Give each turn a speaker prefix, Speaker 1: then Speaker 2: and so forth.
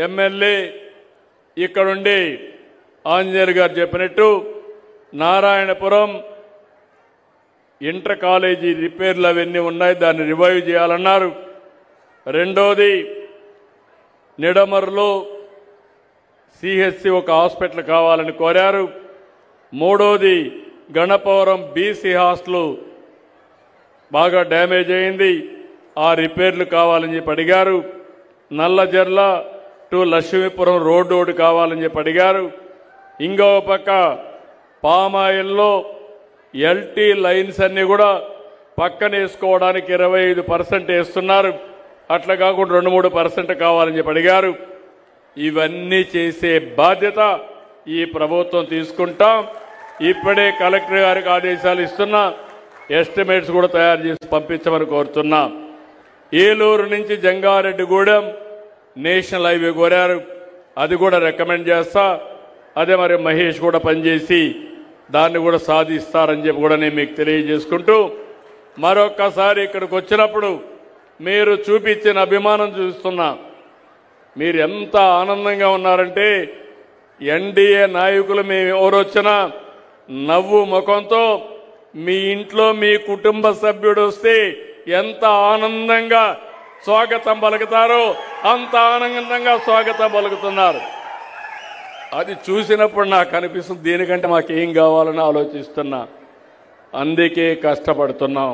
Speaker 1: MLA ఇక్కడుండి Anjaneyulu గారు చెప్పినట్టు Narayanapuram inter college రిపేర్లు అవన్నీ ఉన్నాయి, దాన్ని రివైవ్ చేయాలన్నారు. రెండోది నిడమర్లో సిహెచ్సి ఒక హాస్పిటల్ కావాలని కోరారు. మూడోది గణపవరం బీసీ హాస్టల్ బాగా డ్యామేజ్ అయింది, ఆ రిపేర్లు కావాలని చెప్పి అడిగారు. నల్లజర్ల టు లక్ష్మీపురం రోడ్డు కావాలని చెప్పి అడిగారు. ఇంకో పక్క పామాయిల్లో ఎల్టీ లైన్స్ అన్ని కూడా పక్కన వేసుకోవడానికి 25% వేస్తున్నారు, అట్లా కాకుండా 2-3% కావాలని చెప్పి అడిగారు. ఇవన్నీ చేసే బాధ్యత ఈ ప్రభుత్వం తీసుకుంటాం. ఇప్పుడే కలెక్టర్ గారికి ఆదేశాలు ఇస్తున్నా, ఎస్టిమేట్స్ కూడా తయారు చేసి పంపించమని కోరుతున్నా. ఏలూరు నుంచి జంగారెడ్డిగూడెం నేషనల్ హైవే కోరారు, అది కూడా రికమెండ్ చేస్తా. అదే మరి మహేష్ కూడా పనిచేసి దాన్ని కూడా సాధిస్తారని చెప్పి కూడా నేను మీకు తెలియజేసుకుంటూ, మరొక్కసారి ఇక్కడికి వచ్చినప్పుడు మీరు చూపించిన అభిమానం చూస్తున్నా. మీరు ఎంత ఆనందంగా ఉన్నారంటే ఎన్డీఏ నాయకులు మేము ఎవరు వచ్చినా నవ్వు ముఖంతో మీ ఇంట్లో మీ కుటుంబ సభ్యుడు వస్తే ఎంత ఆనందంగా స్వాగతం పలుకుతారో అంత ఆనందంగా స్వాగతం పలుకుతున్నారు. అది చూసినప్పుడు నాకు అనిపిస్తుంది దీనికంటే మాకేం కావాలని ఆలోచిస్తున్నా. అందుకే కష్టపడుతున్నాం.